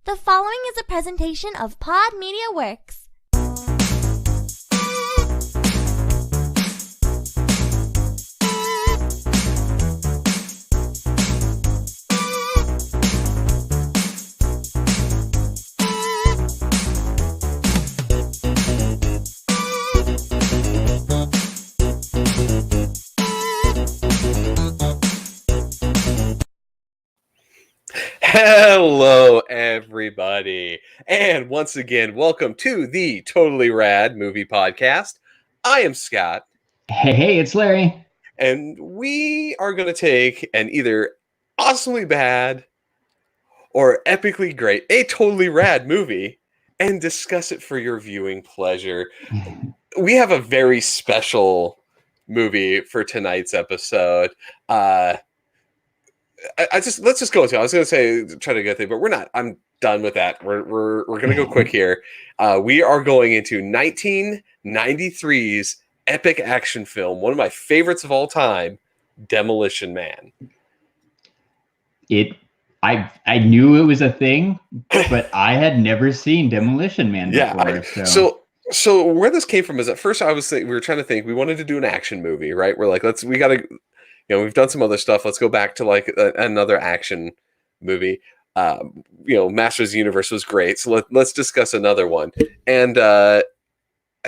The following is a presentation of Pod Media Works. Hello, everybody, and once again, welcome to the Totally Rad Movie Podcast. I am Scott. Hey, it's Larry. And we are going to take an either awesomely bad or epically great, a totally rad movie, and discuss it for your viewing pleasure. We have a very special movie for tonight's episode. Let's just go into it. I was going to say try to get there, but we're not. I'm done with that. We're going to go quick here. We are going into 1993's epic action film, one of my favorites of all time, Demolition Man. I knew it was a thing, but I had never seen Demolition Man before. So where this came from is at first we were trying to think we wanted to do an action movie, right? We're like, we've done some other stuff. Let's go back to like another action movie. Masters of the Universe was great. So let's discuss another one. And I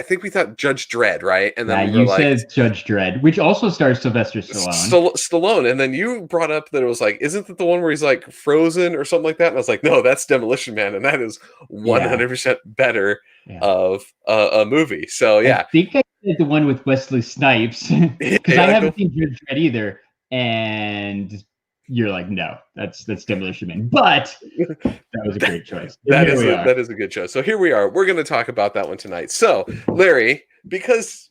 think we thought Judge Dredd, right? And then you said Judge Dredd, which also stars Sylvester Stallone. Stallone. And then you brought up that it was like, isn't that the one where he's like frozen or something like that? And I was like, no, that's Demolition Man. And that is 100% better of a movie. So yeah. I think I did the one with Wesley Snipes because I haven't seen Judge Dredd either. And you're like, no, that's Demolition Man. But that was a great choice. That is a good choice. So here we are. We're going to talk about that one tonight. So, Larry, because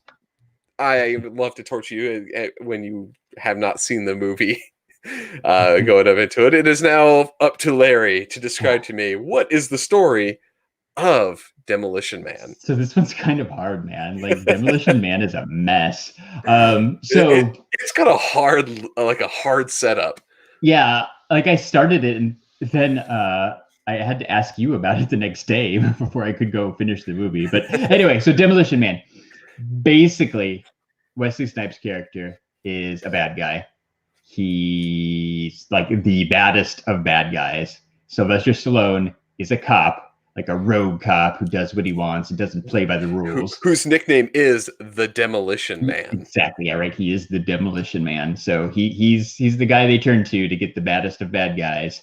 I love to torture you when you have not seen the movie going up into it, it is now up to Larry to describe to me what is the story of Demolition Man. So this one's kind of hard, man. Like Demolition Man is a mess. It's got a hard setup. Yeah, like I started it and then I had to ask you about it the next day before I could go finish the movie. But anyway, so Demolition Man. Basically, Wesley Snipes' character is a bad guy. He's like the baddest of bad guys. Sylvester Stallone is a cop, like a rogue cop who does what he wants and doesn't play by the rules. Whose nickname is the Demolition Man. Exactly. Yeah, right. He is the Demolition Man. So he's the guy they turn to get the baddest of bad guys.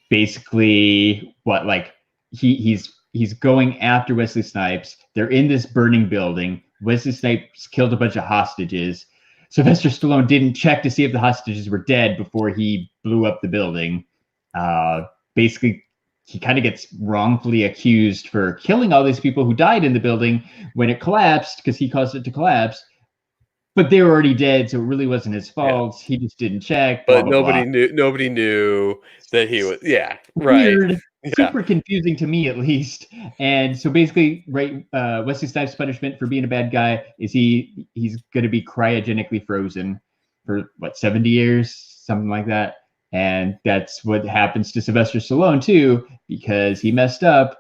Basically, he's going after Wesley Snipes. They're in this burning building. Wesley Snipes killed a bunch of hostages. Sylvester Stallone didn't check to see if the hostages were dead before he blew up the building. Basically, he kind of gets wrongfully accused for killing all these people who died in the building when it collapsed because he caused it to collapse. But they were already dead, so it really wasn't his fault. Yeah. He just didn't check. But nobody knew that he was. Yeah, right. Weird. Yeah. Super confusing to me, at least. And so basically, right, Wesley Snipes' punishment for being a bad guy is he's going to be cryogenically frozen for 70 years, something like that. And that's what happens to Sylvester Stallone, too, because he messed up.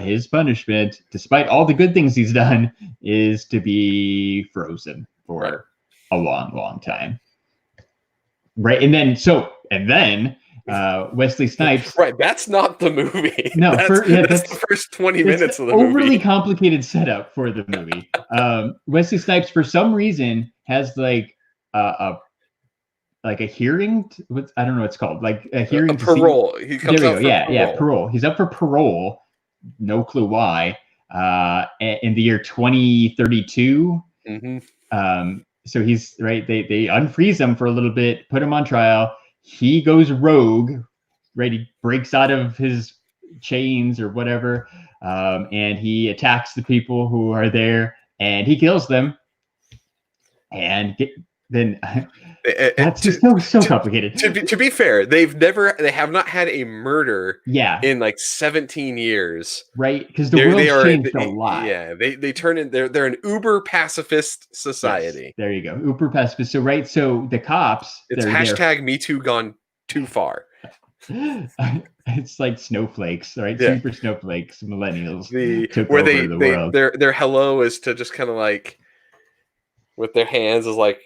His punishment, despite all the good things he's done, is to be frozen for a long, long time. Right. And then Wesley Snipes. Right. That's not the movie. No, that's the first 20 minutes of the movie. Overly complicated setup for the movie. Wesley Snipes, for some reason, has like a hearing. I don't know what it's called. Like a hearing. A parole. He comes out for parole. Yeah, parole. He's up for parole. No clue why. In the year 2032. Mm-hmm. So he's right. They unfreeze him for a little bit, put him on trial. He goes rogue. Right. He breaks out of his chains or whatever, and he attacks the people who are there, and he kills them. And then. That's just so complicated. To be fair, they have not had a murder in like 17 years. Right, because the world's changed a lot. Yeah, they turn in they're an uber pacifist society. Yes, there you go. Uber pacifist. So the cops, it's hashtag Me Too gone too far. It's like snowflakes, right? Yeah. Super snowflakes. Millennials took Where over the world. their hello is to just kind of like with their hands is like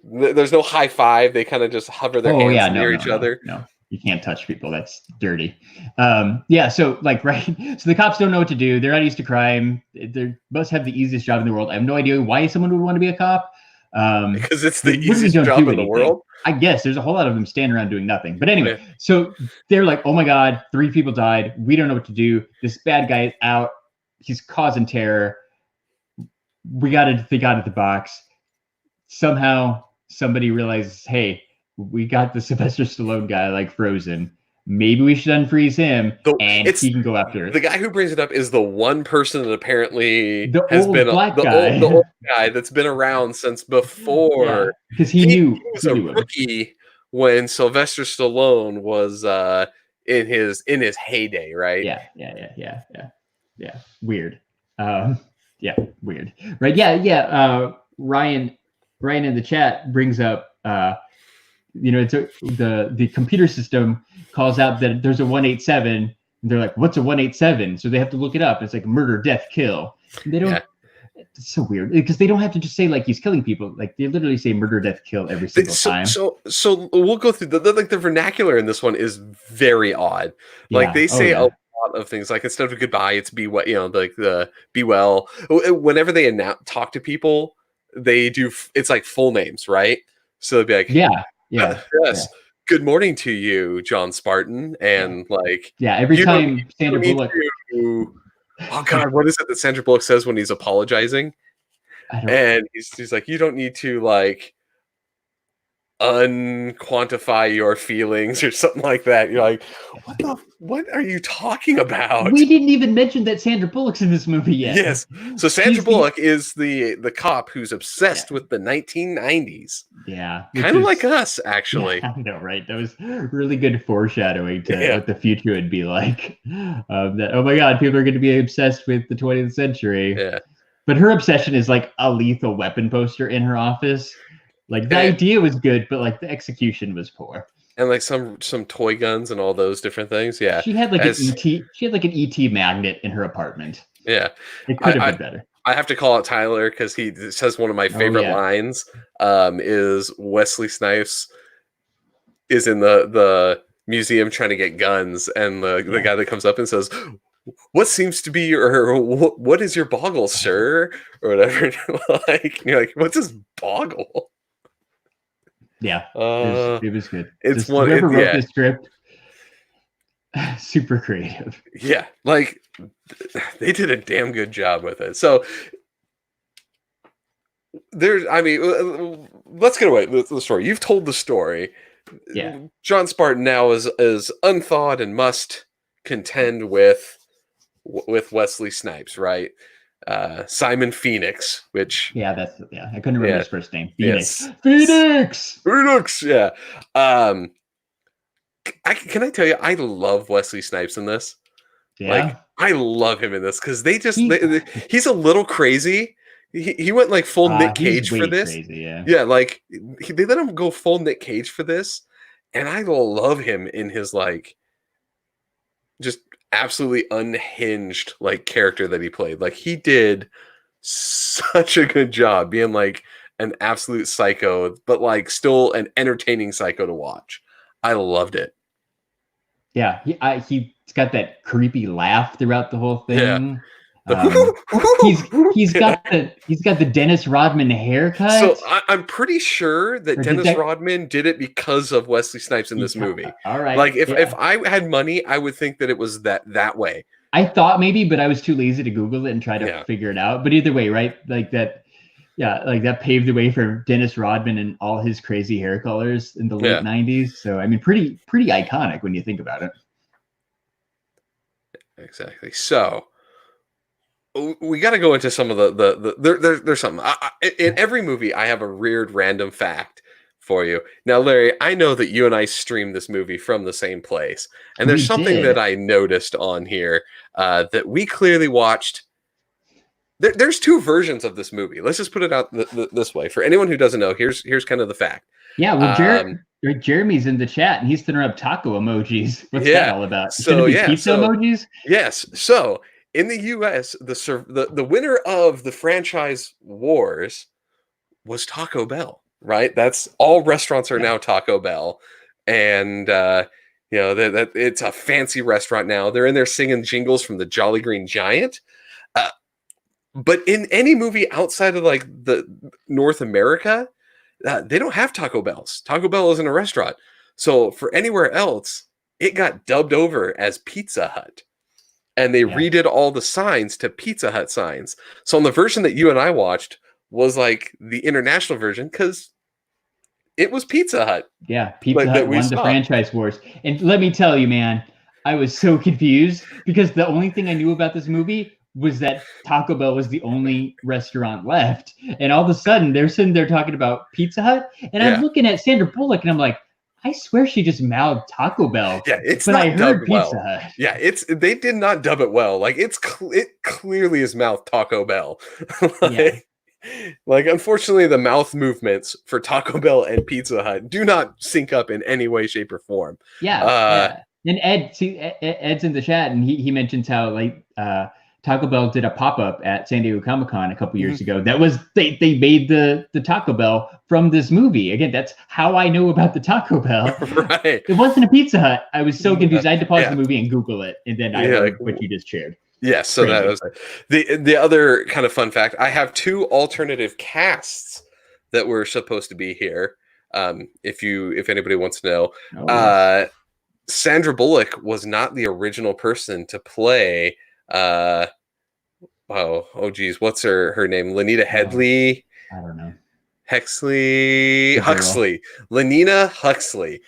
there's no high five. They kind of just hover their hands near each other. No, you can't touch people. That's dirty. Yeah. So like, right. So the cops don't know what to do. They're not used to crime. They must have the easiest job in the world. I have no idea why someone would want to be a cop. Because it's the easiest job in the world. I guess there's a whole lot of them standing around doing nothing. But anyway, so they're like, oh my God, 3 people died. We don't know what to do. This bad guy is out. He's causing terror. We got to think out of the box. Somehow somebody realizes, hey, we got the Sylvester Stallone guy like frozen. Maybe we should unfreeze him and he can go after it. The guy who brings it up is the one person that apparently the has old been black the guy. old guy that's been around since before. Because he was a rookie when Sylvester Stallone was in his heyday, right? Yeah. Weird. Weird. Right. Yeah. Ryan in the chat brings up it's the computer system calls out that there's a 187 and they're like, what's a 187? So they have to look it up. It's like murder, death, kill. And they don't it's so weird because they don't have to just say like he's killing people. Like they literally say murder, death, kill every single time. So we'll go through the vernacular in this one is very odd. Like they say a lot of things. Like instead of goodbye, it's be well. Like the be well. Whenever they talk to people, they do. It's like full names, right? So they'd be like, yes. Good morning to you, John Spartan, and every time Sandra Bullock. Oh God, what is it that Sandra Bullock says when he's apologizing? And he's like, you don't need to like unquantify your feelings or something like that. You're like, what are you talking about? We didn't even mention that Sandra Bullock's in this movie yet. Yes. So Sandra Bullock is the cop who's obsessed with the 1990s. Yeah. Kind of like us, actually. Yeah, I know, right? That was really good foreshadowing to what the future would be like. That, oh my God, people are going to be obsessed with the 20th century. Yeah. But her obsession is like a Lethal Weapon poster in her office. Like the idea was good, but like the execution was poor. And like some toy guns and all those different things. Yeah. She had like an ET magnet in her apartment. Yeah. It could have been better. I have to call out Tyler because he says one of my favorite lines is Wesley Snipes is in the museum trying to get guns, and the guy that comes up and says, what seems to be what is your boggle, sir? Or whatever. You're like, what's his boggle? Yeah, it was good. It's whoever wrote this script, super creative. Yeah, like they did a damn good job with it. So let's get away with the story. You've told the story. Yeah, John Spartan now is unthawed and must contend with Wesley Snipes, right? Simon Phoenix, which I couldn't remember his first name. Phoenix. Yes. Phoenix. Yeah. Can I tell you, I love Wesley Snipes in this. Yeah. Like I love him in this because he's a little crazy. He went like full Nick Cage for this. Crazy, yeah. Like they let him go full Nick Cage for this, and I love him in his like just absolutely unhinged like character that he played. Like he did such a good job being like an absolute psycho, but like still an entertaining psycho to watch. I loved it. Yeah, he's got that creepy laugh throughout the whole thing. Yeah. He's got the Dennis Rodman haircut. So I'm pretty sure that Dennis Rodman did it because of Wesley Snipes in this movie. All right. Like if I had money, I would think that it was that way. I thought maybe, but I was too lazy to Google it and try to figure it out. But either way, right? Like that. Yeah, like that paved the way for Dennis Rodman and all his crazy hair colors in the late 90s. So I mean, pretty iconic when you think about it. Exactly. So we got to go into some of there's something in every movie. I have a weird random fact for you. Now, Larry, I know that you and I streamed this movie from the same place, and there's something that I noticed on here that we clearly watched there's two versions of this movie. Let's just put it out this way. For anyone who doesn't know, here's kind of the fact. Yeah, well, Jeremy's in the chat and he's throwing up taco emojis. What's that all about? So pizza emojis? Yes. So in the U.S., the winner of the franchise wars was Taco Bell. Right? That's all restaurants are now Taco Bell, and that it's a fancy restaurant now. They're in there singing jingles from the Jolly Green Giant. But in any movie outside of like the North America, they don't have Taco Bells. Taco Bell isn't a restaurant. So for anywhere else, it got dubbed over as Pizza Hut. And they redid all the signs to Pizza Hut signs. So on the version that you and I watched was like the international version because it was Pizza Hut. Yeah, Pizza Hut won the franchise wars. And let me tell you, man, I was so confused because the only thing I knew about this movie was that Taco Bell was the only restaurant left. And all of a sudden, they're sitting there talking about Pizza Hut. And I'm looking at Sandra Bullock, and I'm like, I swear she just mouthed Taco Bell. Yeah, it's but not I heard dubbed Pizza well. Hut. Yeah, they did not dub it well. Like it clearly is mouthed Taco Bell. Like unfortunately, the mouth movements for Taco Bell and Pizza Hut do not sync up in any way, shape, or form. Yeah. And Ed's in the chat, and he mentions how like Taco Bell did a pop-up at San Diego Comic-Con a couple years ago. That was they made the Taco Bell from this movie. Again, that's how I know about the Taco Bell. Right. It wasn't a Pizza Hut. I was so confused. I had to pause the movie and Google it, and then I heard what you just shared. Yes, so that was the other kind of fun fact. I have two alternative casts that were supposed to be here. If anybody wants to know, Sandra Bullock was not the original person to play. What's her name? Lenita Headley. I don't know. Huxley. Lenina Huxley.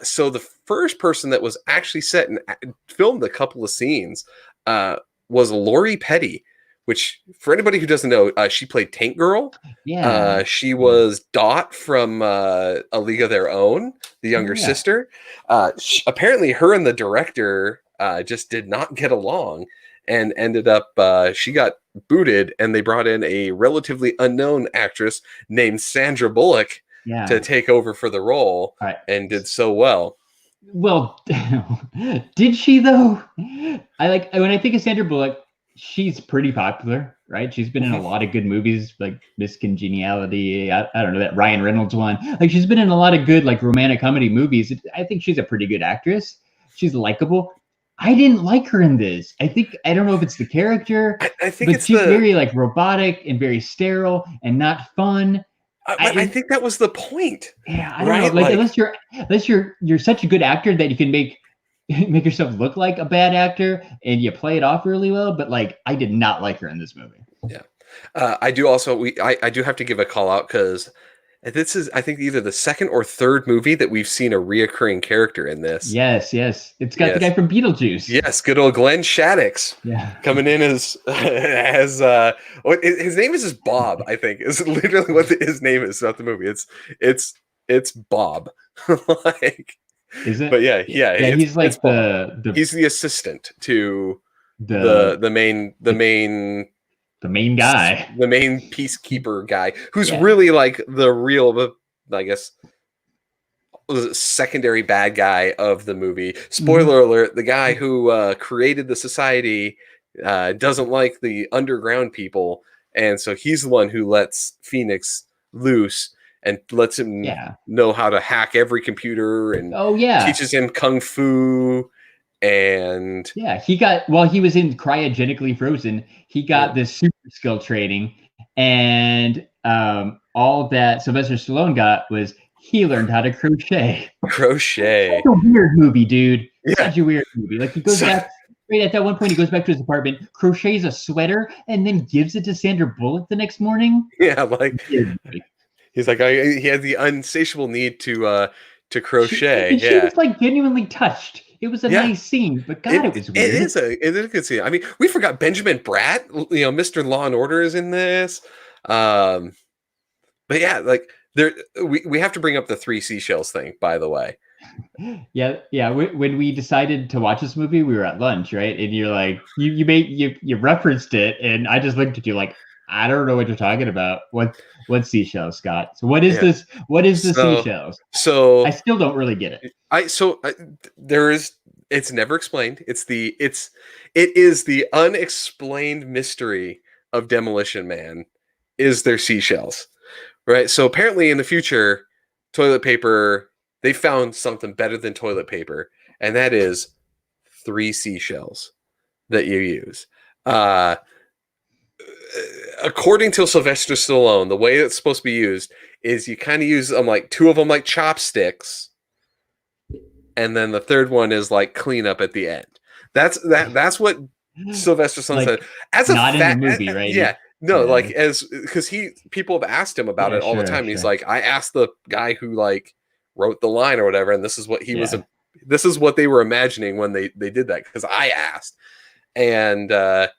So the first person that was actually set and filmed a couple of scenes was Lori Petty, which for anybody who doesn't know, she played Tank Girl. Yeah. She was Dot from A League of Their Own, the younger sister. Apparently her and the director just did not get along and ended up, she got booted and they brought in a relatively unknown actress named Sandra Bullock to take over for the role and did so well. Well, did she though? When I think of Sandra Bullock, she's pretty popular, right? She's been in a lot of good movies like Miss Congeniality. I don't know, that Ryan Reynolds one. Like she's been in a lot of good like romantic comedy movies. I think she's a pretty good actress. She's likable. I didn't like her in this. I don't know if it's the character. I think but she's very like robotic and very sterile and not fun. I think that was the point. Yeah, I don't know. Like unless you're such a good actor that you can make yourself look like a bad actor and you play it off really well. But like, I did not like her in this movie. Yeah, I do also. I do have to give a call out because this is, I think, either the second or third movie that we've seen a reoccurring character in this. Yes. It's got the guy from Beetlejuice. Yes, good old Glenn Shaddix. Yeah, coming in as his name is just Bob. I think is literally what his name is throughout the movie. It's Bob. Like, is it? But yeah. He's like he's the assistant to the main guy, the main peacekeeper guy, who's really like the real, I guess, secondary bad guy of the movie. Spoiler alert: the guy who created the society doesn't like the underground people, and so he's the one who lets Phoenix loose and lets him know how to hack every computer and teaches him kung fu. And while he was in cryogenically frozen, he got this super skill training, and all that Sylvester Stallone got was he learned how to crochet. Such a weird movie, dude. Such a weird movie. Like he goes back right at that one point. He goes back to his apartment, crochets a sweater, and then gives it to Sandra Bullock the next morning. Yeah, like he's like he had the insatiable need to crochet. She was like genuinely touched. It was a nice scene, but God, it was weird. It is a good scene. I mean, we forgot Benjamin Bratt. Mr. Law and Order is in this. But yeah, like we have to bring up the 3 seashells thing. By the way, Yeah. When we decided to watch this movie, we were at lunch, right? And you're like, you referenced it, and I just looked at you like, I don't know what you're talking about. What seashells, Scott? So what is this? What is the seashells? So I still don't really get it. There is. It's never explained. It is the unexplained mystery of Demolition Man. Is there seashells, right? So apparently in the future, toilet paper, they found something better than toilet paper, and that is 3 seashells that you use. According to Sylvester Stallone, the way it's supposed to be used is you kind of use them like 2 of them like chopsticks, and then the third one is like cleanup at the end. That's what Sylvester Stallone said. As a not in the movie, right? Yeah. No, like because people have asked him about it all the time. He's like, I asked the guy who like wrote the line or whatever, and this is what this is what they were imagining when they did that, because I asked. And but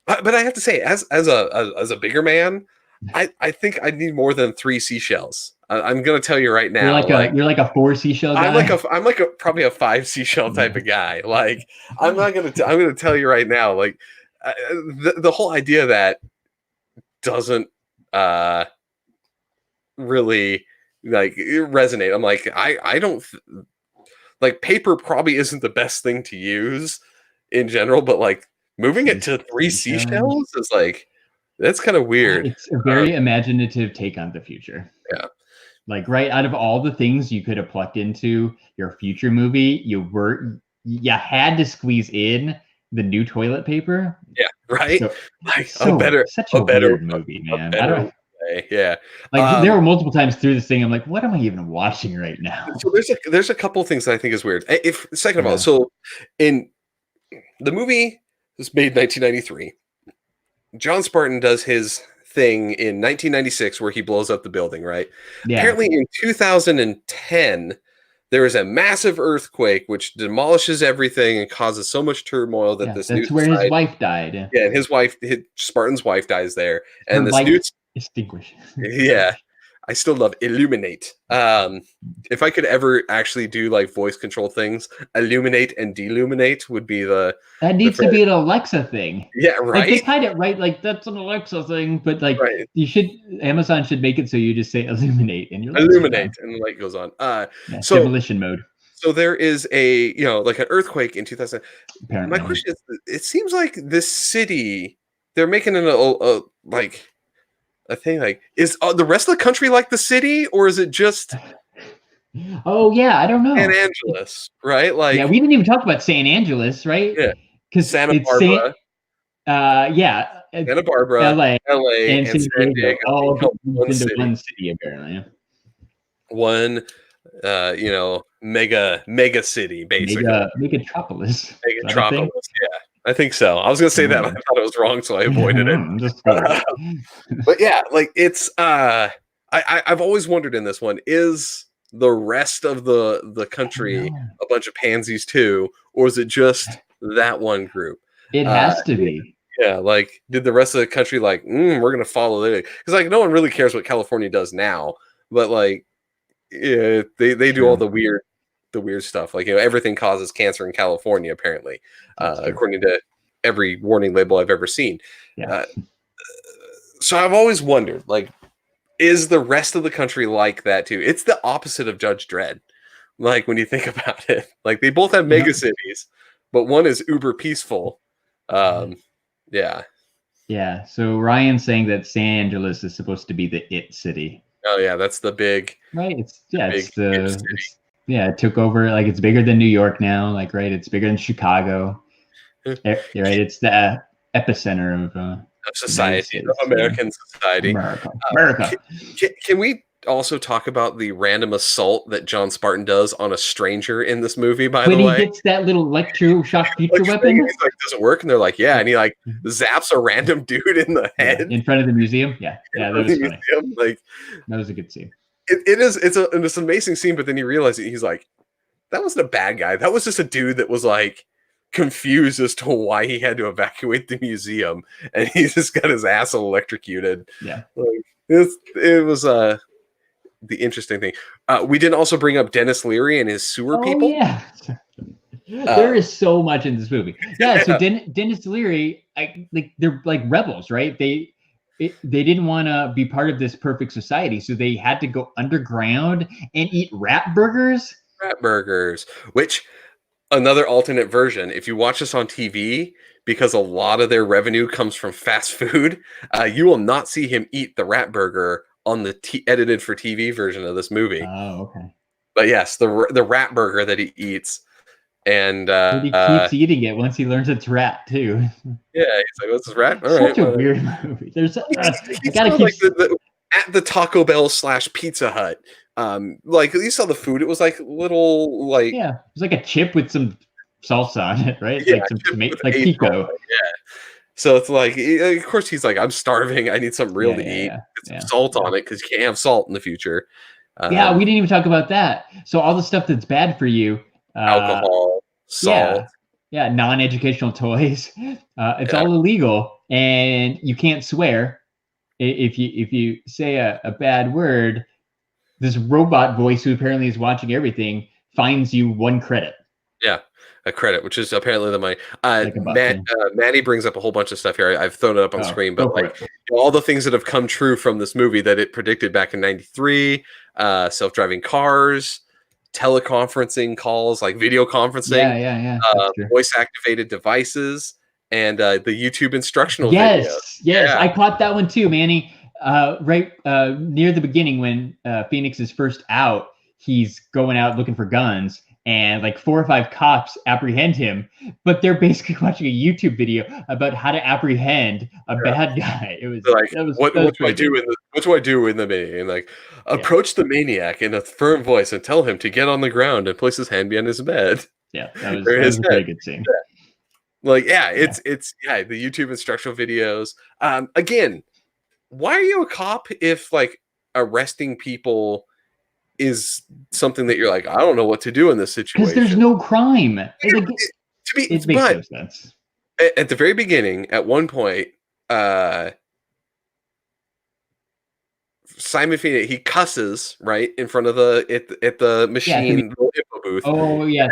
I have to say, as a bigger man, I think I need more than 3 seashells. I'm gonna tell you right now. You're like a 4 seashell guy. I'm like probably a 5 seashell type of guy. Like I'm gonna tell you right now. Like the whole idea that doesn't really like resonate. I'm like, I don't like, paper probably isn't the best thing to use in general, but like moving it to 3 seashells is like, that's kind of weird. It's a very imaginative take on the future. Yeah. Like, right out of all the things you could have plucked into your future movie, you had to squeeze in the new toilet paper. Yeah, right. So, like such a better weird movie, man. Yeah. Like there were multiple times through this thing, I'm like, what am I even watching right now? So there's a couple of things that I think is weird. Second of all, so in the movie was made in 1993. John Spartan does his thing in 1996 where he blows up the building, right? Yeah. Apparently in 2010 there is a massive earthquake which demolishes everything and causes so much turmoil that that's where his wife died. Yeah, and Spartan's wife dies there, and this new extinguish. Yeah, I still love illuminate. If I could ever actually do like voice control things, illuminate and deluminate would be that needs to be an Alexa thing. Yeah, right. Like they kind of like that's an Alexa thing, but like Amazon should make it so you just say illuminate and you're illuminate and the light goes on. So demolition mode. So there is like an earthquake in 2000. Apparently. My question is, it seems like this city, they're making a thing like, is the rest of the country like the city, or is it just oh yeah, I don't know. San Angeles, right? Like, yeah, we didn't even talk about San Angeles, right? Yeah, because Santa Barbara. Santa Barbara, LA, and San Diego. All one city apparently. One mega city, basically. Megatropolis. Megatropolis, yeah. I think so. I was gonna say that, but I thought it was wrong, so I avoided it. But yeah, like it's I've always wondered in this one, is the rest of the country a bunch of pansies too, or is it just that one group? It has to be. Yeah, like did the rest of the country like we're gonna follow it? Because like no one really cares what California does now, but like they do all the weird stuff. Like everything causes cancer in California apparently, according to every warning label I've ever seen. Yeah. So I've always wondered, like, is the rest of the country like that too? It's the opposite of Judge Dredd. Like when you think about it, like they both have mega cities, but one is uber peaceful. Yeah. So Ryan's saying that San Angeles is supposed to be the it city. Oh yeah, that's the big. Right. It took over. Like it's bigger than New York now. Like it's bigger than Chicago. Right. It's the epicenter of society, of American society. America. Can we also talk about the random assault that John Spartan does on a stranger in this movie? By the way, when he gets that little electroshock future weapon, he's like, does it work? And they're like, yeah, and he like zaps a random dude in the head in front of the museum. Yeah, that was funny. Like that was a good scene. It's an amazing scene, but then you realize he's like, that wasn't a bad guy. That was just a dude that was like confused as to why he had to evacuate the museum, and he just got his ass electrocuted. Yeah, like it was the interesting thing. We didn't also bring up Dennis Leary and his sewer people. Yeah. There is so much in this movie. Yeah, so Dennis Leary, they're like rebels, right? They didn't want to be part of this perfect society, so they had to go underground and eat rat burgers. Rat burgers, which another alternate version. If you watch this on TV, because a lot of their revenue comes from fast food, you will not see him eat the rat burger on the edited for TV version of this movie. Oh, okay. But yes, the rat burger that he eats. And he keeps eating it once he learns it's rat too. Yeah, he's like, "What's this rat?" All Such a weird movie. There's he's gotta keep like at the Taco Bell / Pizza Hut. Like you saw the food, it was like little like it was like a chip with some salsa on it, right? Yeah, like some tomato, like pico. Yeah. So it's like, of course, he's like, "I'm starving. I need something real to eat. Get some salt on it because you can't have salt in the future." We didn't even talk about that. So all the stuff that's bad for you. Alcohol, salt, non-educational toys. It's all illegal, and you can't swear. If you say a bad word, this robot voice who apparently is watching everything fines you 1 credit. Yeah, a credit, which is apparently the money. Maddie brings up a whole bunch of stuff here. I've thrown it up on screen, but like all the things that have come true from this movie that it predicted back in '93, self-driving cars, teleconferencing calls, like video conferencing, voice activated devices, and the YouTube instructional videos. Yes, I caught that one too, Manny. Right near the beginning when Phoenix is first out, he's going out looking for guns, and like 4 or 5 cops apprehend him, but they're basically watching a YouTube video about how to apprehend a bad guy. It was like, what do I do in the meeting? Like, approach the maniac in a firm voice and tell him to get on the ground and place his hand behind his bed. Yeah, that was a pretty good scene. Like, it's the YouTube instructional videos. Again, why are you a cop if like arresting people is something that you're like, I don't know what to do in this situation? Because there's no crime. It makes no sense. At the very beginning, at one point, Simon Phoenix, he cusses right in front of the machine info booth. Oh yeah,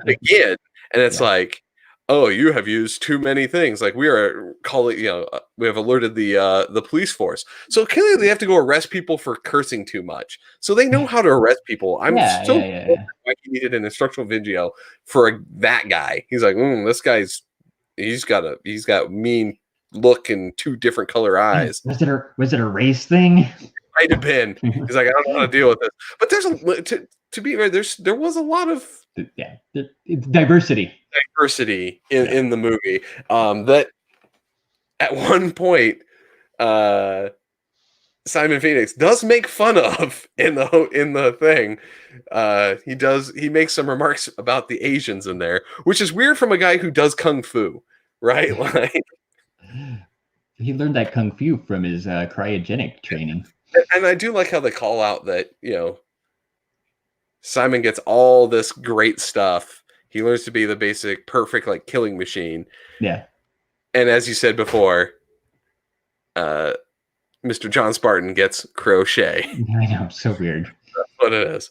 again, and it's like, "Oh, you have used too many things." Like, we are calling, we have alerted the police force. So clearly they have to go arrest people for cursing too much. So they know how to arrest people. I'm why he needed an instructional video for that guy. He's like, this guy's he's got mean look and 2 different color eyes. Was it a race thing? Might have been. He's like, I don't know how to deal with this. But there's to be fair, there was a lot of diversity in the movie. That at one point, Simon Phoenix does make fun of in the thing. He makes some remarks about the Asians in there, which is weird from a guy who does kung fu, right? Like, he learned that kung fu from his cryogenic training. And I do like how they call out that, Simon gets all this great stuff. He learns to be the basic, perfect, like, killing machine. Yeah. And as you said before, Mr. John Spartan gets crochet. I know, so weird. That's what it is.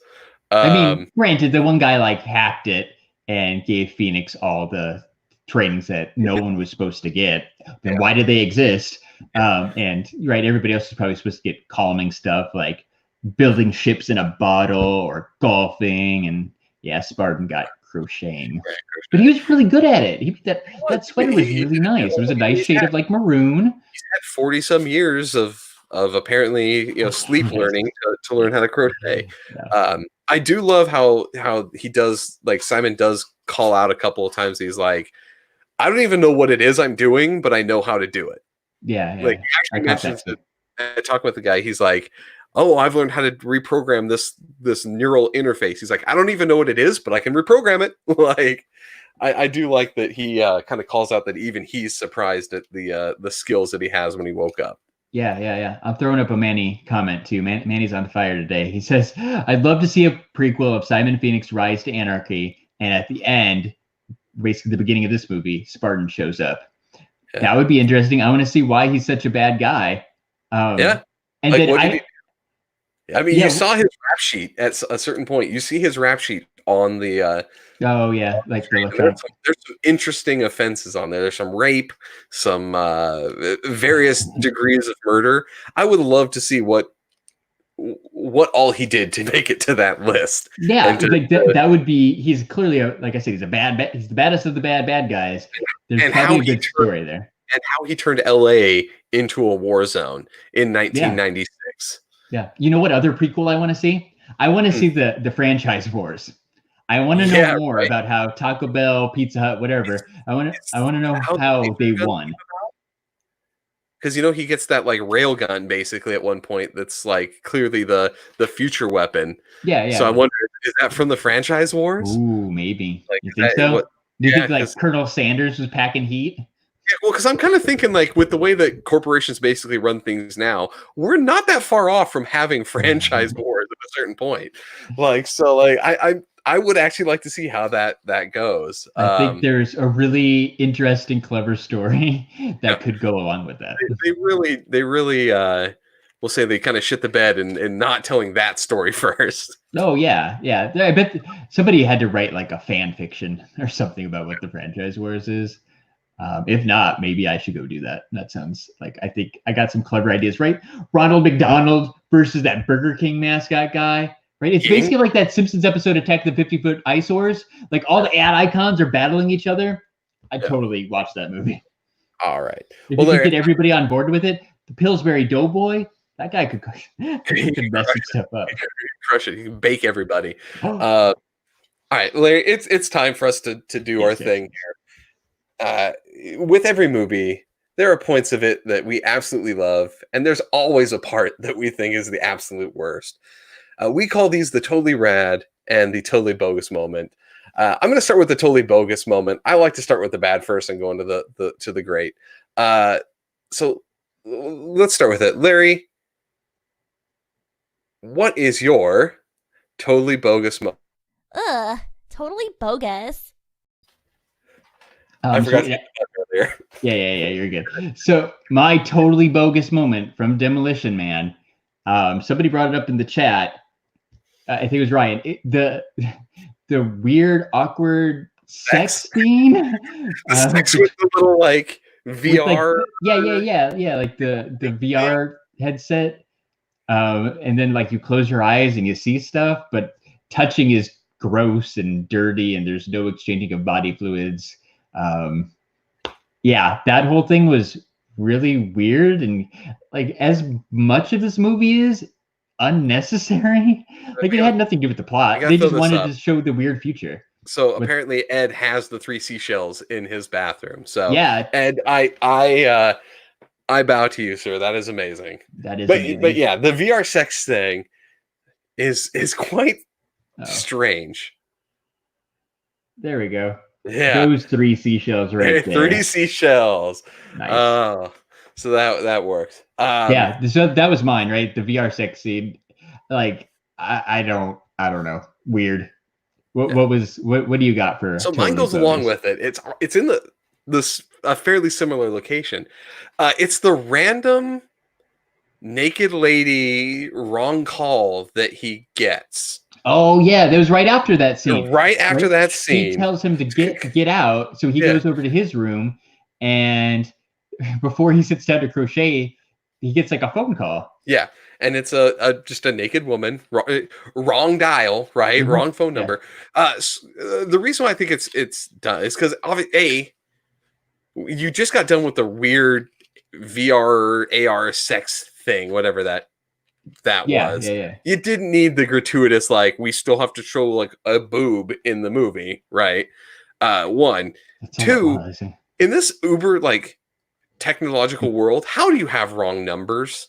I mean, granted, the one guy like hacked it and gave Phoenix all the trainings that no one was supposed to get. Then why did they exist? And everybody else is probably supposed to get calming stuff like building ships in a bottle or golfing, and Spartan got crocheting. But he was really good at it. That sweater was really nice. It was a nice shade of like maroon. He's had 40 some years of apparently sleep learning to learn how to crochet. I do love how he does, like, Simon does call out a couple of times. He's like, I don't even know what it is I'm doing, but I know how to do it. Like, he actually mentions it. I talk with the guy. He's like, "Oh, I've learned how to reprogram this neural interface." He's like, "I don't even know what it is, but I can reprogram it." Like, I do like that he kind of calls out that even he's surprised at the skills that he has when he woke up. Yeah. I'm throwing up a Manny comment too. Manny's on fire today. He says, "I'd love to see a prequel of Simon Phoenix Rise to Anarchy, and at the end, basically the beginning of this movie, Spartan shows up." Yeah. That would be interesting. I want to see why he's such a bad guy. And like, then I mean, Yeah. you saw his rap sheet at a certain point. You see his rap sheet on the Oh yeah, like the there's some interesting offenses on there. There's some rape, some various degrees of murder. I would love to see what all he did to make it to that list. Yeah, and like that would be. He's clearly like I said, he's he's the baddest of the bad guys. There's and probably a good story there. And how he turned LA into a war zone in 1996. Yeah. You know what other prequel I want to see? I want to see the franchise wars. I want to know more about how Taco Bell, Pizza Hut, whatever. I want to know how they won. Because he gets that like railgun basically at one point. That's like clearly the future weapon. Yeah. So I wonder, is that from the franchise wars? Ooh, maybe. Like, you think so? Do you think like Colonel Sanders was packing heat? Yeah, well, because I'm kind of thinking like with the way that corporations basically run things now, we're not that far off from having franchise wars at a certain point. Like, so like I would actually like to see how that goes. I think there's a really interesting, clever story that could go along with that. They really we'll say they kind of shit the bed and not telling that story first. Oh yeah. I bet somebody had to write like a fan fiction or something about what the franchise wars is. If not, maybe I should go do that. That sounds like I think I got some clever ideas, right? Ronald McDonald versus that Burger King mascot guy, right? It's basically like that Simpsons episode Attack the 50-Foot Eyesores. Like all the ad icons are battling each other. I totally watched that movie. All right. If you could get everybody on board with it, the Pillsbury Doughboy, that guy could mess some stuff up. Crush it. He can bake everybody. All right, Larry, it's time for us to do our thing here. With every movie, there are points of it that we absolutely love, and there's always a part that we think is the absolute worst. We call these the totally rad and the totally bogus moment. I'm going to start with the totally bogus moment. I like to start with the bad first and go into the great. So let's start with it. Larry, what is your totally bogus moment? Totally bogus. I forgot to get that earlier. Yeah, you're good. So my totally bogus moment from Demolition Man, somebody brought it up in the chat. I think it was Ryan. The weird, awkward sex scene. Sex with the little like VR. Yeah. Like the VR headset. And then like you close your eyes and you see stuff, but touching is gross and dirty, and there's no exchanging of body fluids. That whole thing was really weird, and like as much of this movie is unnecessary. Like it had nothing to do with the plot. They just wanted to show the weird future. So apparently Ed has the 3 seashells in his bathroom. So yeah, Ed, I bow to you, sir. That is amazing. That is amazing. But yeah, the VR sex thing is quite strange. There we go. Yeah, those 3 seashells right there. 3 seashells. Nice. So that works. So that was mine, right? The VR sex scene. Like I don't know. Weird. What do you got for? So mine goes along with it. It's in a fairly similar location. It's the random naked lady wrong call that he gets. Oh yeah, that was right after that scene. Right after that scene, he tells him to get out, so he goes over to his room, and before he sits down to crochet, he gets like a phone call. Yeah, and it's just a naked woman, wrong dial, right? Mm-hmm. Wrong phone number. The reason why I think it's done is because you just got done with the weird VR AR sex thing, whatever that was. Yeah. You didn't need the gratuitous, like, we still have to show like a boob in the movie, right? One. Two, in this uber like technological world, how do you have wrong numbers?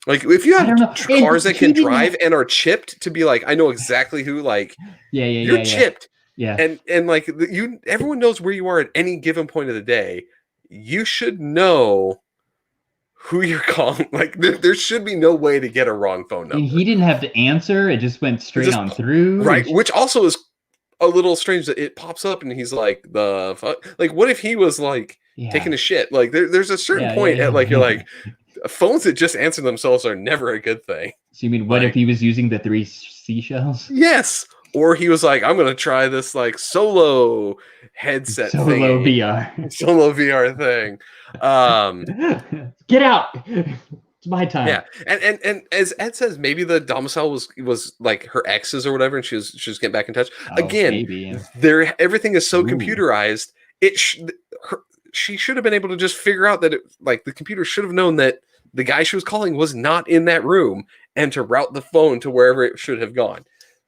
Like, if you have cars that can drive and are chipped to be like, I know exactly who, like, you're chipped. Yeah. And like everyone knows where you are at any given point of the day. You should know who you're calling. Like, there should be no way to get a wrong phone number. And he didn't have to answer. It just went straight on through. Right. Which also is a little strange that it pops up and he's like, the fuck? Like, what if he was like taking a shit? Like, there's a certain point at like, you're like, phones that just answer themselves are never a good thing. So you mean, what if he was using the 3 seashells? Yes. Or he was like, I'm going to try this like solo headset Solo thingy. VR. Solo VR thing. Get out. It's my time. Yeah. And as Ed says, maybe the domicile was like her ex's or whatever, and she was getting back in touch. Again, maybe. everything is so computerized. She should have been able to just figure out that the computer should have known that the guy she was calling was not in that room, and to route the phone to wherever it should have gone.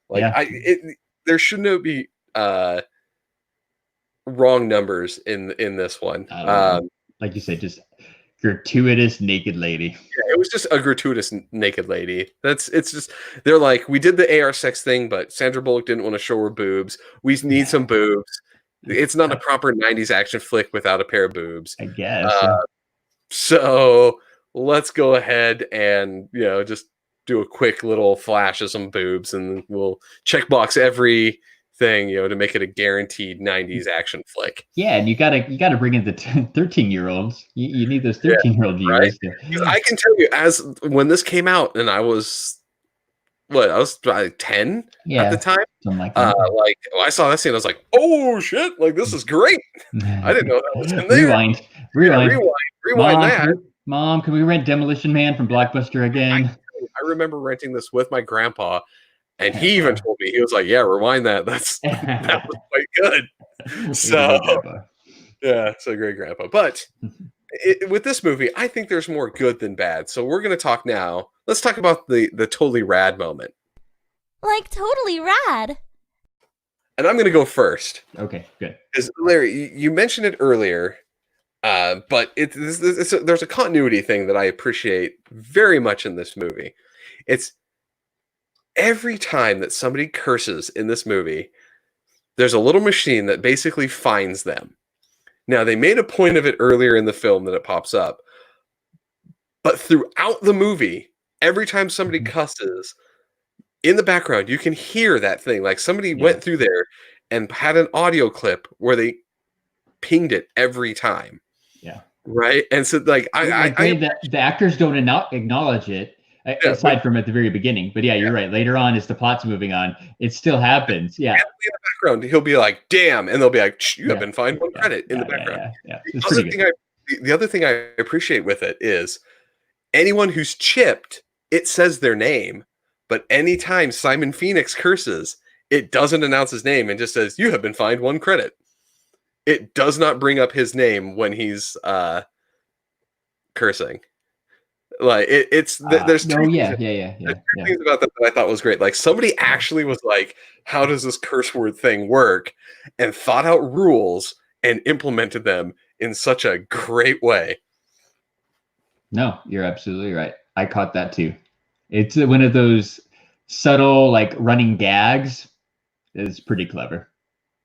There shouldn't be wrong numbers in this one. Like you said, just gratuitous naked lady. Yeah, it was just a gratuitous naked lady. They're like, we did the AR sex thing, but Sandra Bullock didn't want to show her boobs. We need some boobs. It's not a proper 90s action flick without a pair of boobs, I guess. So let's go ahead and just do a quick little flash of some boobs, and we'll checkbox everything to make it a guaranteed 90s action flick. Yeah, and you gotta bring in the 13-year-olds. You need those 13-year-old viewers. Right? I can tell you, as when this came out, and I was probably 10 at the time. Something like that. I saw that scene, I was like, "Oh shit! This is great." I didn't know that was in there. Rewind that. Mom, can we rent Demolition Man from Blockbuster again? I remember renting this with my grandpa, and he even told me, he was like, "Yeah, rewind that. That was quite good." So yeah, it's a great grandpa. But with this movie, I think there's more good than bad. So we're going to talk now. Let's talk about the totally rad moment. Like totally rad. And I'm going to go first. Okay, good. Because Larry, you mentioned it earlier, but there's a continuity thing that I appreciate very much in this movie. It's every time that somebody curses in this movie, there's a little machine that basically finds them. Now, they made a point of it earlier in the film that it pops up, but throughout the movie, every time somebody cusses, in the background, you can hear that thing. Like somebody went through there and had an audio clip where they pinged it every time. Yeah. Right. And so the actors don't acknowledge it aside from at the very beginning. But you're right. Later on, as the plot's moving on, it still happens. Yeah. In the background, he'll be like, "Damn," and they'll be like, "You have been fined 1 credit" in the background. The other thing I appreciate with it is anyone who's chipped, it says their name. But anytime Simon Phoenix curses, it doesn't announce his name and just says, "You have been fined 1 credit." It does not bring up his name when he's cursing. Like there's two things about that I thought was great. Like somebody actually was like, "How does this curse word thing work?" and thought out rules and implemented them in such a great way. No, you're absolutely right. I caught that too. It's one of those subtle, like running gags. It's pretty clever.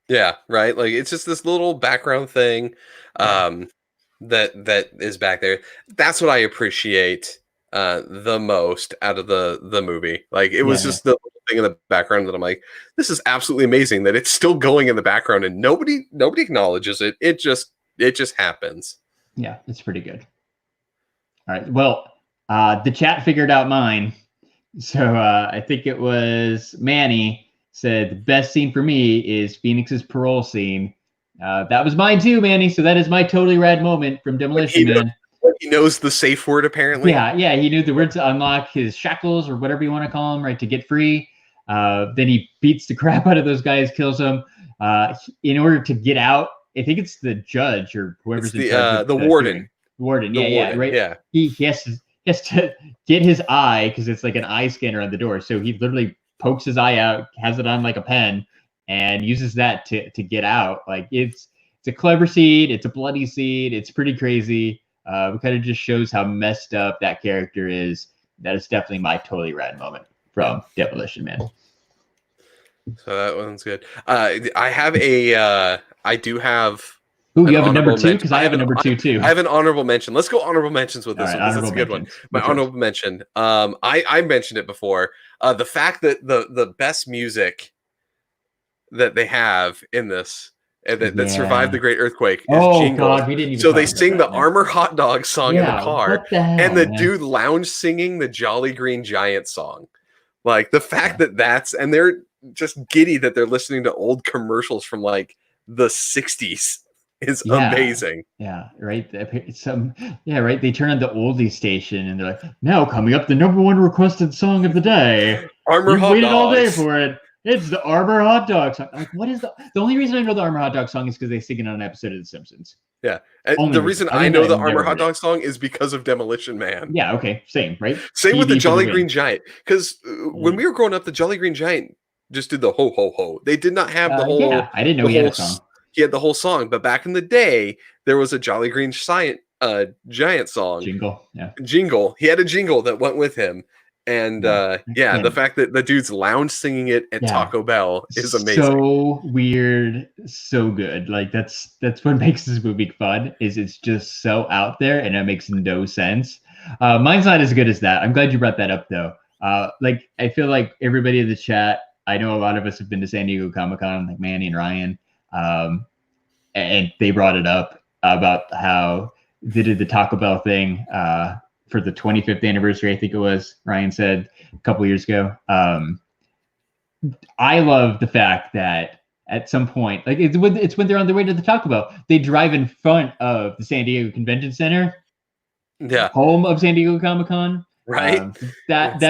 Yeah, right. Like it's just this little background thing that is back there. That's what I appreciate the most out of the movie. Like it was just the thing in the background that I'm like, this is absolutely amazing that it's still going in the background and nobody acknowledges it. It just happens. Yeah, it's pretty good. All right. Well, the chat figured out mine. So I think it was Manny said the best scene for me is Phoenix's parole scene. That was mine too, Manny. So that is my totally rad moment from Demolition Man. He knows the safe word, apparently. Yeah, he knew the word to unlock his shackles or whatever you want to call them, right, to get free. Then he beats the crap out of those guys, kills them. In order to get out, I think it's the judge or whoever's in charge. The warden. Warden, right. Yeah. He has to get his eye because it's like an eye scanner on the door. So he literally pokes his eye out, has it on like a pen, and uses that to get out. Like it's a clever scene. It's a bloody scene. It's pretty crazy. It kind of just shows how messed up that character is. That is definitely my totally rad moment from Demolition Man. So that one's good. I do have. Ooh, you have a number 2? Because I have a number 2 too. I have an honorable mention. Let's go honorable mentions with this one. That's a good one. My honorable mention. I mentioned it before. The fact that the best music that they have in this and that survived the Great Earthquake is Jingles. God, we didn't even so they talk sing about the that, Armor Hot Dog song in the car, what the hell, and the man? dude lounge singing the Jolly Green Giant song. Like the fact that and they're just giddy that they're listening to old commercials from like the 60s is amazing. Yeah, right. Right. They turn on the oldie station and they're like, now coming up, the #1 requested song of the day. Armor You've Hot waited all day Dogs. for it. It's the Armor Hot Dog song. Like, what is the only reason I know the Armor Hot Dog song is because they sing it on an episode of The Simpsons. Yeah. And the reason I know the Armor Hot Dog song is because of Demolition Man. Yeah, okay. Same, right? Same with the Jolly Green Giant. Because when we were growing up, the Jolly Green Giant just did the ho ho ho. They did not have the whole. Yeah, I didn't know he had a song. He had the whole song, but back in the day, there was a Jolly Green Giant song. Jingle, yeah. Jingle. He had a jingle that went with him. And the fact that the dude's lounge singing it at Taco Bell is amazing. So weird, so good. Like that's what makes this movie fun. Is it's just so out there and it makes no sense. Mine's not as good as that. I'm glad you brought that up though. Like I feel like everybody in the chat, I know a lot of us have been to San Diego Comic-Con, like Manny and Ryan, and they brought it up about how they did the Taco Bell thing for the 25th anniversary, I think it was, Ryan said a couple years ago. I love the fact that at some point, like it's when they're on their way to the Taco Bell, they drive in front of the San Diego Convention Center, home of San Diego Comic-Con. Right. That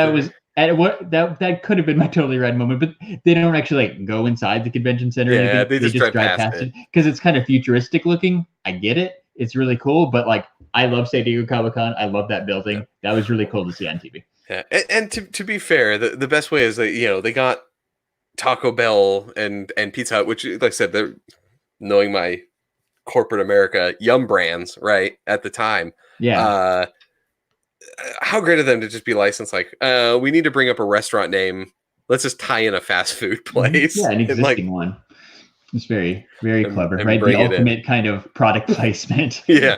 could have been my totally rad moment, but they don't actually like go inside the convention center. Yeah, they just drive past it because it's kind of futuristic looking. I get it; it's really cool. But like, I love San Diego Comic-Con. I love that building. Yeah. That was really cool to see on TV. Yeah, and to be fair, the best way is that they got Taco Bell and Pizza Hut, which, like I said, they're knowing my corporate America Yum brands right at the time. Yeah. How great of them to just be licensed, like, we need to bring up a restaurant name. Let's just tie in a fast food place. Yeah, an existing one. It's very, very clever, right? The ultimate kind of product placement. Yeah.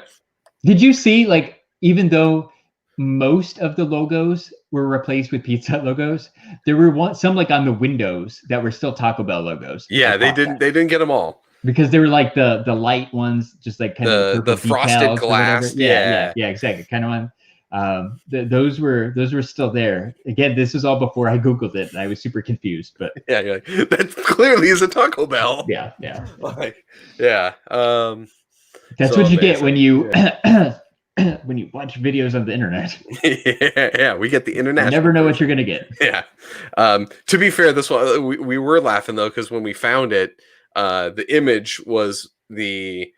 Did you see, like, even though most of the logos were replaced with Pizza Hut logos, there were some like on the windows that were still Taco Bell logos. Yeah, they didn't get them all. Because they were like the light ones, just like kind of the frosted glass. Yeah, exactly. Kind of one. Those were still there. Again, this was all before I Googled it, and I was super confused. But yeah, you're like, that clearly is a Taco Bell. Yeah. Like, yeah. That's what you get when you when you watch videos on the internet. Yeah, we get the internet. You never know what you're gonna get. Yeah. To be fair, this one we were laughing though, because when we found it, the image was the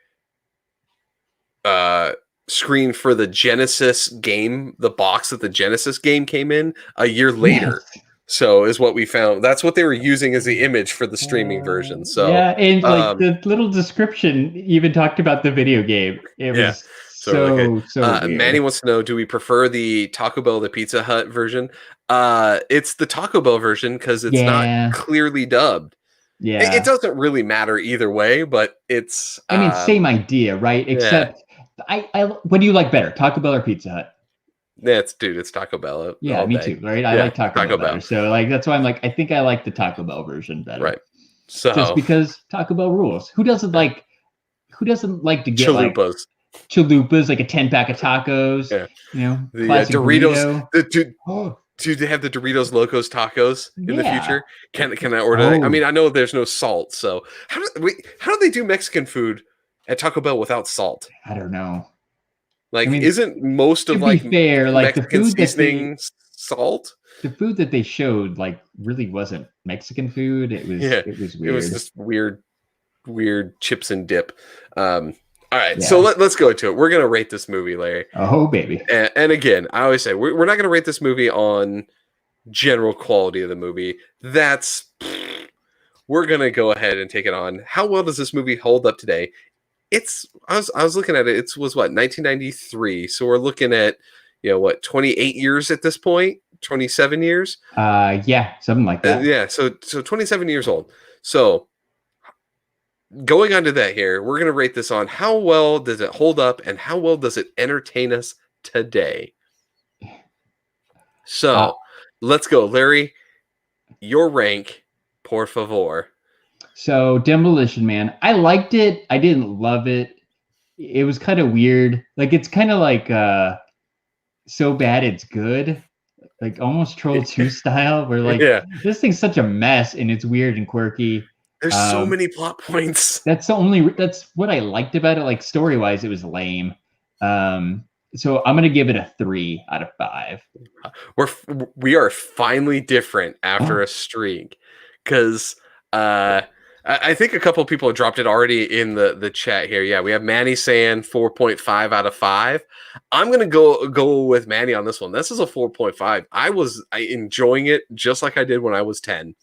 screen for the Genesis game, the box that the Genesis game came in a year later. Yes. So is what we found. That's what they were using as the image for the streaming version. So yeah, and like the little description even talked about the video game. It was so weird. Manny wants to know, do we prefer the Taco Bell or the Pizza Hut version? It's the Taco Bell version because it's not clearly dubbed. Yeah, it doesn't really matter either way, but it's I mean, same idea, right? Except I what do you like better, Taco Bell or Pizza Hut? It's Taco Bell. Yeah, me too, right? I like Taco Bell better. So like that's why I'm like, I think I like the Taco Bell version better. Right. So just because Taco Bell rules. Who doesn't like to get chalupas, like a 10-pack of tacos? Yeah. You know, the Doritos. Dude, they have the Doritos Locos Tacos in the future. Can I order that? I mean, I know there's no salt, so how do they do Mexican food at Taco Bell without salt? I don't know. Like, isn't most of like fair, like Mexican the food seasoning salt? The food that they showed like really wasn't Mexican food. It was weird. It was just weird chips and dip. All right, so let's go into it. We're going to rate this movie, Larry. Oh, baby. And again, I always say, we're not going to rate this movie on general quality of the movie. We're going to go ahead and take it on. How well does this movie hold up today? I was looking at it. It was 1993. So we're looking at, 28 years at this point, 27 years. Yeah, something like that. So 27 years old. So going on to that here, we're going to rate this on how well does it hold up and how well does it entertain us today. So let's go, Larry. Your rank, por favor. So Demolition Man, I liked it. I didn't love it. It was kind of weird. Like it's kind of like so bad it's good. Like almost Troll 2 style, where like Yeah. this thing's such a mess and it's weird and quirky. There's so many plot points. That's what I liked about it. Like story wise, it was lame. So I'm gonna give it a 3 out of 5. We are finally different after a streak, because I think a couple of people have dropped it already in the chat here. Yeah, we have Manny saying 4.5 out of 5. I'm gonna go with Manny on this one. This is a 4.5. I enjoying it just like I did when I was 10.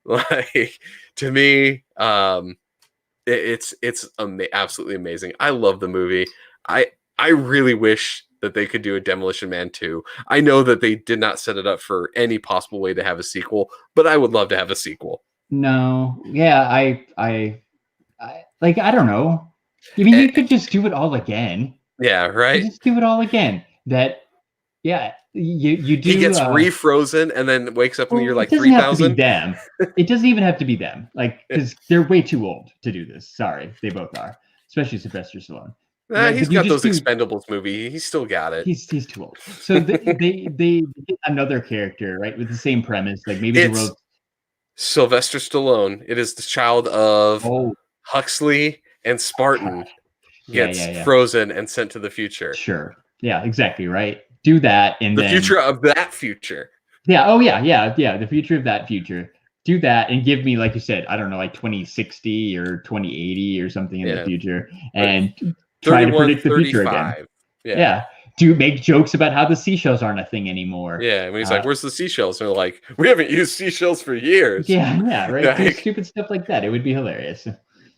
Like, to me, it's absolutely amazing. I love the movie. I really wish that they could do a Demolition Man 2. I know that they did not set it up for any possible way to have a sequel, but I would love to have a sequel. No, yeah, I like, I don't know. I mean, you could just do it all again. Yeah, right. Just do it all again. Yeah, you do. He gets refrozen and then wakes up in the year like 3000. Them. It doesn't even have to be them. Like, because they're way too old to do this. Sorry, they both are, especially Sylvester Stallone. He's got those Expendables movie. He's still got it. He's too old. So they get another character, right, with the same premise. Like maybe the world. Sylvester Stallone. It is the child of Huxley and Spartan. Gets frozen and sent to the future. Sure. Yeah, exactly. Right. Do that, and the future of that future. Yeah. Oh yeah. The future of that future. Do that and give me, like you said, I don't know, like 2060 or 2080 or something in the future, and try to predict the future again. Yeah. Do make jokes about how the seashells aren't a thing anymore. Yeah, when he's like, "Where's the seashells?" And they're like, "We haven't used seashells for years." Yeah, right. Do stupid stuff like that. It would be hilarious.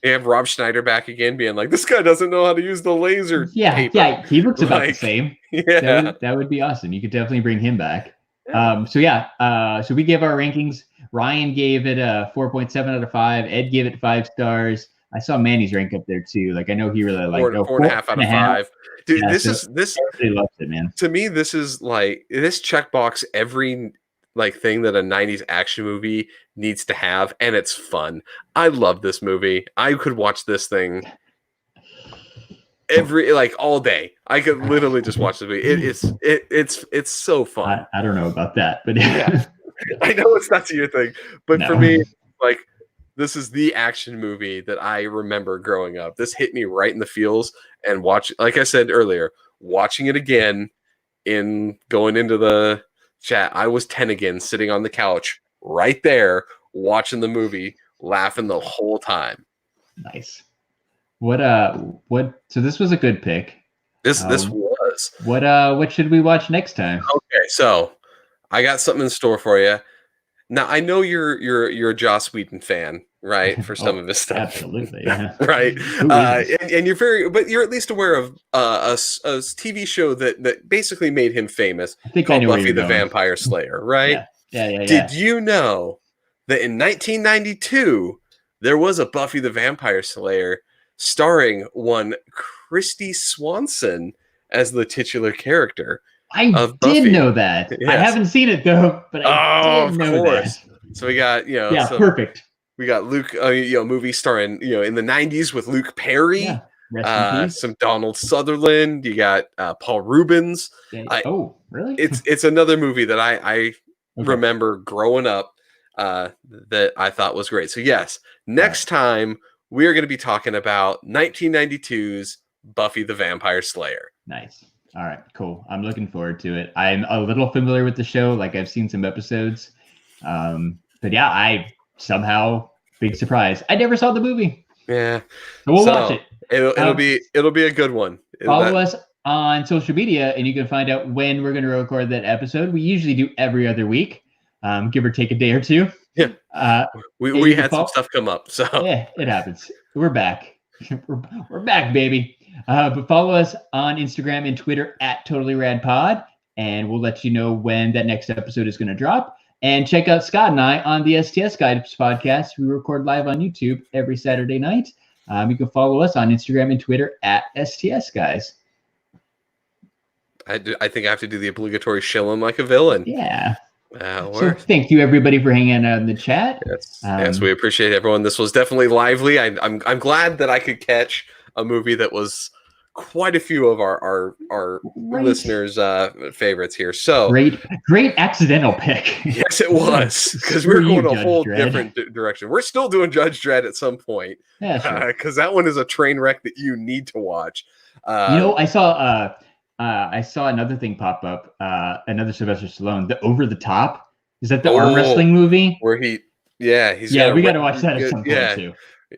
You have Rob Schneider back again, being like, "This guy doesn't know how to use the laser." Yeah, he looks about the same. Yeah, that would be awesome. You could definitely bring him back. So we gave our rankings. Ryan gave it a 4.7 out of 5. Ed gave it 5 stars. I saw Manny's rank up there too. Like, I know he really liked it. 4.5 out of 5. Dude, this everybody loves it, man. To me, this is like this checkbox every like thing that a 90s action movie needs to have, and it's fun. I love this movie. I could watch this thing all day. I could literally just watch the movie. It's so fun. I don't know about that, but yeah. I know it's not your thing, but for me, like, this is the action movie that I remember growing up. This hit me right in the feels, and like I said earlier, watching it again going into the chat, I was 10 again, sitting on the couch right there, watching the movie, laughing the whole time. Nice. So this was a good pick. This was. What should we watch next time? Okay, so I got something in store for you. Now, I know you're a Joss Whedon fan, right? For some of his stuff, absolutely, yeah. Right. And you're at least aware of a TV show that basically made him famous. I think called I know Buffy the Vampire Slayer, right? Yeah. Did you know that in 1992 there was a Buffy the Vampire Slayer starring one Christy Swanson as the titular character? I did know that. Yes. I haven't seen it though, but I did know that. So we got, perfect. We got Luke, movie starring, in the 90s with Luke Perry, some Donald Sutherland. You got Paul Rubens. Really? It's another movie that I remember growing up that I thought was great. So yes, next time we are going to be talking about 1992's Buffy the Vampire Slayer. Nice. All right, cool. I'm looking forward to it. I'm a little familiar with the show. Like, I've seen some episodes. But yeah, I somehow, big surprise, I never saw the movie. Yeah. So we'll watch it. It'll be a good one. Follow us on social media, and you can find out when we're going to record that episode. We usually do every other week, give or take a day or two. Yeah. We had some stuff come up. So yeah, it happens. We're back. We're back, baby. But follow us on Instagram and Twitter at TotallyRadPod, and we'll let you know when that next episode is going to drop. And check out Scott and I on the STS Guys podcast. We record live on YouTube every Saturday night. You can follow us on Instagram and Twitter at STS Guys. I think I have to do the obligatory shill him like a villain. Yeah. So thank you everybody for hanging out in the chat. Yes, we appreciate everyone. This was definitely lively. I'm glad that I could catch a movie that was quite a few of our listeners' favorites here. So great accidental pick. Yes, it was, because we're going a whole different direction. We're still doing Judge Dredd at some point, because that one is a train wreck that you need to watch. I saw another thing pop up. Another Sylvester Stallone, the Over the Top. Is that the arm wrestling movie? Where we got to watch that at some point too.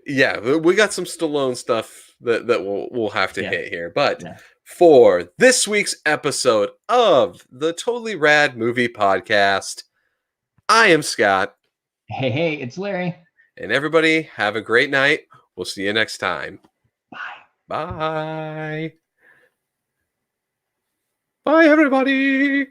Yeah, we got some Stallone stuff that we'll have to hit here. But for this week's episode of the Totally Rad Movie Podcast, I am Scott. Hey, it's Larry. And everybody, have a great night. We'll see you next time. Bye. Bye. Bye, everybody.